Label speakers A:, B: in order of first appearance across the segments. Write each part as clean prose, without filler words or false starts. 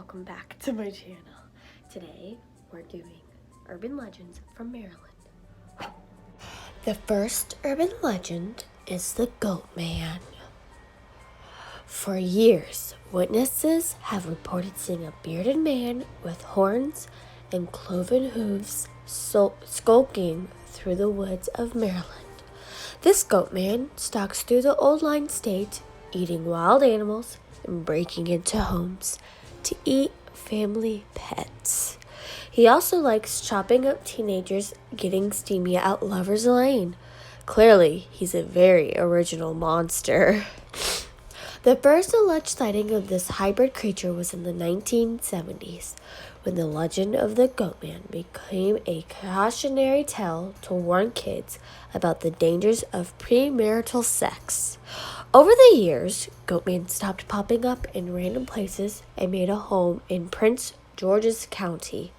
A: welcome back to my channel. Today we're doing urban legends from Maryland. The first urban legend is the Goat Man. For years, witnesses have reported seeing a bearded man with horns and cloven hooves skulking through the woods of Maryland. This Goat Man stalks through the old line state, eating wild animals and breaking into homes to eat family pets. He also likes chopping up teenagers getting steamy out Lover's Lane. Clearly, he's a very original monster. The first alleged sighting of this hybrid creature was in the 1970s, when the legend of the Goat Man became a cautionary tale to warn kids about the dangers of premarital sex. Over the years, Goat Man stopped popping up in random places and made a home in Prince George's County.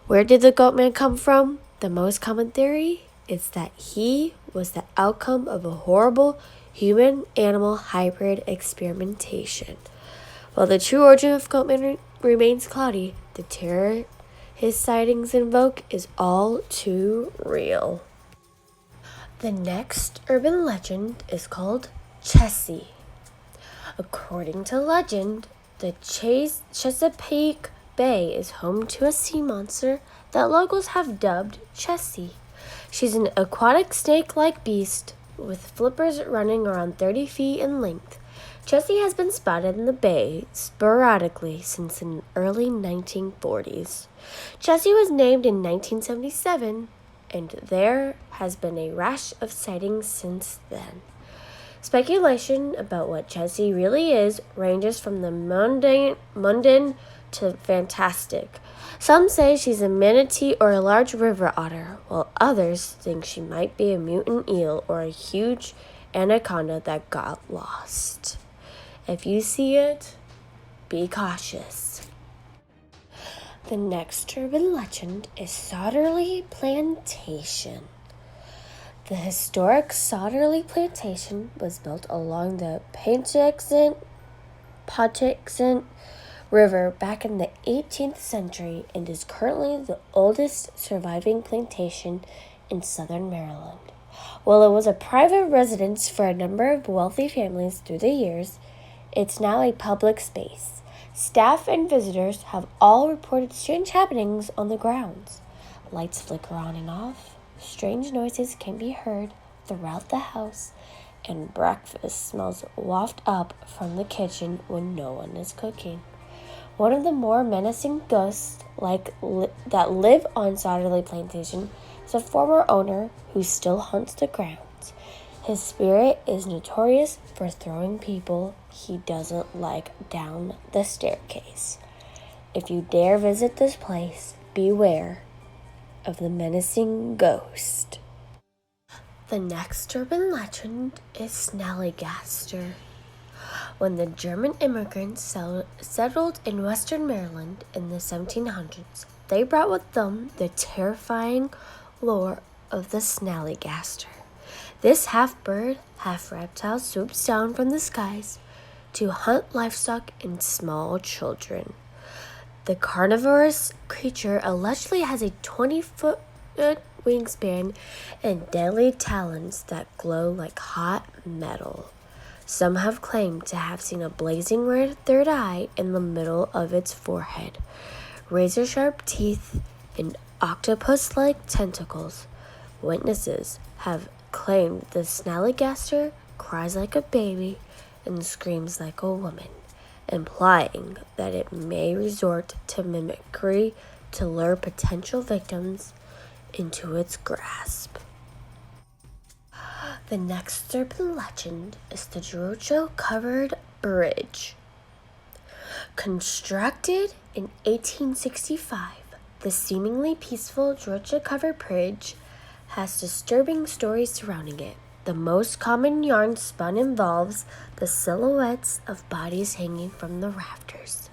A: Where did the Goat Man come from? The most common theory is that he was the outcome of a horrible human-animal hybrid experimentation. While the true origin of Goat Man remains cloudy, the terror his sightings invoke is all too real. The next urban legend is called Chessie. According to legend, the Chesapeake Bay is home to a sea monster that locals have dubbed Chessie. She's an aquatic snake-like beast with flippers running around 30 feet in length. Chessie has been spotted in the bay sporadically since the early 1940s. Chessie was named in 1977, and there has been a rash of sightings since then. Speculation about what Chessie really is ranges from the mundane to fantastic. Some say she's a manatee or a large river otter, while others think she might be a mutant eel or a huge anaconda that got lost. If you see it, be cautious. The next urban legend is Sanderson Plantation. The historic Sanderson Plantation was built along the Patuxent River back in the 18th century and is currently the oldest surviving plantation in southern Maryland. While it was a private residence for a number of wealthy families through the years, it's now a public space. Staff and visitors have all reported strange happenings on the grounds. Lights flicker on and off, strange noises can be heard throughout the house, and breakfast smells waft up from the kitchen when no one is cooking. One of the more menacing ghosts that live on Sanderson Plantation is a former owner who still haunts the grounds. His spirit is notorious for throwing people he doesn't like down the staircase. If you dare visit this place, beware of the menacing ghost. The next urban legend is Snallygaster. When the German immigrants settled in western Maryland in the 1700s, they brought with them the terrifying lore of the Snallygaster. This half-bird, half-reptile swoops down from the skies to hunt livestock and small children. The carnivorous creature allegedly has a 20-foot wingspan and deadly talons that glow like hot metal. Some have claimed to have seen a blazing red third eye in the middle of its forehead, razor-sharp teeth, and octopus-like tentacles. Witnesses have claimed the Snallygaster cries like a baby and screams like a woman, implying that it may resort to mimicry to lure potential victims into its grasp. The next urban legend is the Juror covered bridge. Constructed in 1865, the seemingly peaceful Juror covered bridge has disturbing stories surrounding it. The most common yarn spun involves the silhouettes of bodies hanging from the rafters.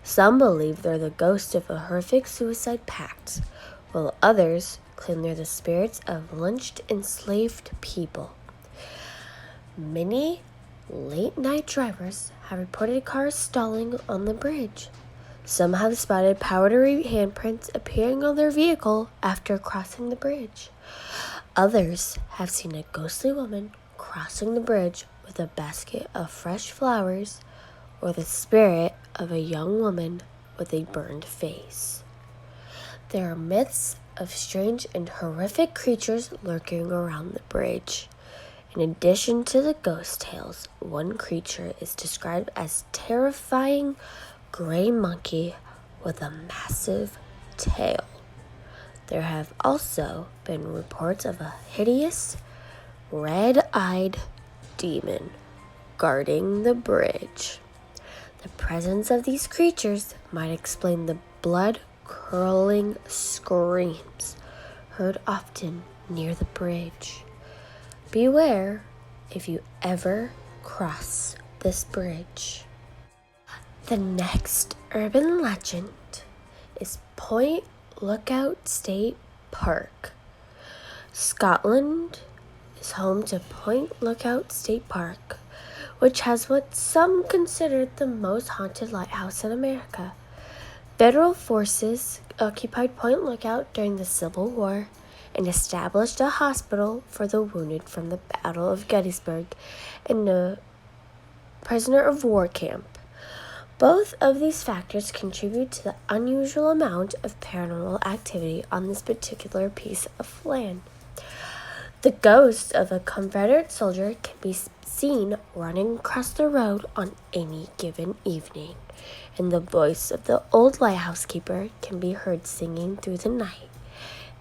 A: Some believe they're the ghosts of a horrific suicide pact, while others claim they're the spirits of lynched enslaved people. Many late-night drivers have reported cars stalling on the bridge. Some have spotted powdery handprints appearing on their vehicle after crossing the bridge. Others have seen a ghostly woman crossing the bridge with a basket of fresh flowers or the spirit of a young woman with a burned face. There are myths of strange and horrific creatures lurking around the bridge. In addition to the ghost tales, one creature is described as terrifying gray monkey with a massive tail. There have also been reports of a hideous, red-eyed demon guarding the bridge. The presence of these creatures might explain the blood-curdling screams heard often near the bridge. Beware if you ever cross this bridge. The next urban legend is Point Lookout State Park. Scotland is home to Point Lookout State Park, which has what some consider the most haunted lighthouse in America. Federal forces occupied Point Lookout during the Civil War and established a hospital for the wounded from the Battle of Gettysburg and a prisoner of war camp. Both of these factors contribute to the unusual amount of paranormal activity on this particular piece of land. The ghost of a Confederate soldier can be seen running across the road on any given evening, and the voice of the old lighthouse keeper can be heard singing through the night.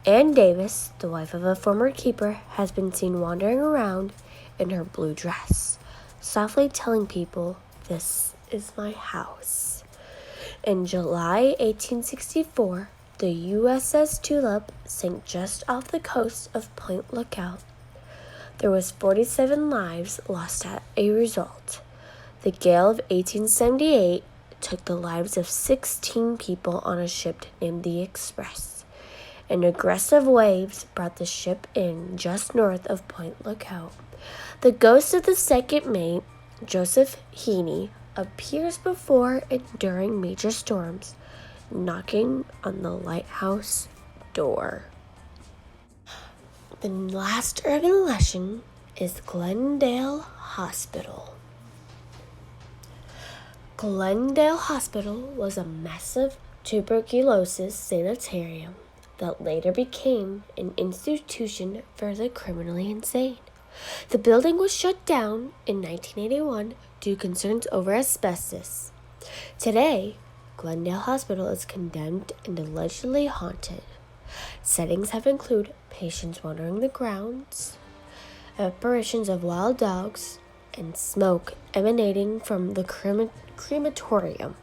A: Ann Davis, the wife of a former keeper, has been seen wandering around in her blue dress, softly telling people, "This is my house." In July 1864, the USS Tulip sank just off the coast of Point Lookout. There was 47 lives lost as a result. The gale of 1878 took the lives of 16 people on a ship named the Express, and aggressive waves brought the ship in just north of Point Lookout. The ghost of the second mate, Joseph Heaney, appears before and during major storms, knocking on the lighthouse door. The last urban legend is Glendale Hospital. Glendale Hospital was a massive tuberculosis sanitarium that later became an institution for the criminally insane. The building was shut down in 1981 due to concerns over asbestos. Today, Glendale Hospital is condemned and allegedly haunted. Settings have included patients wandering the grounds, apparitions of wild dogs, and smoke emanating from the crematorium.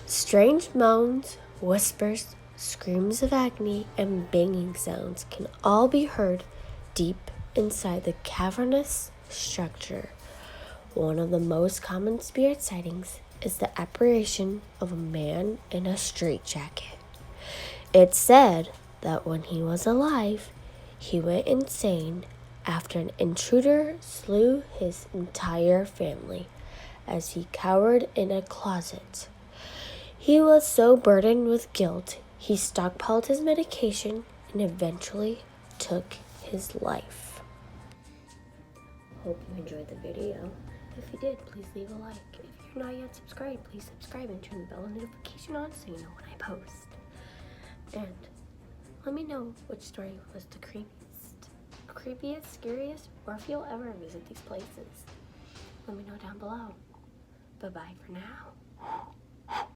A: Strange moans, whispers, screams of agony, and banging sounds can all be heard deep inside the cavernous structure. One of the most common spirit sightings is the apparition of a man in a straitjacket. It's said that when he was alive, he went insane after an intruder slew his entire family as he cowered in a closet. He was so burdened with guilt, he stockpiled his medication and eventually took his life. Hope you enjoyed the video. If you did, please leave a like. If you're not yet subscribed, please subscribe and turn the bell notification on so you know when I post. And let me know which story was the creepiest, scariest, or if you'll ever visit these places. Let me know down below. Bye-bye for now.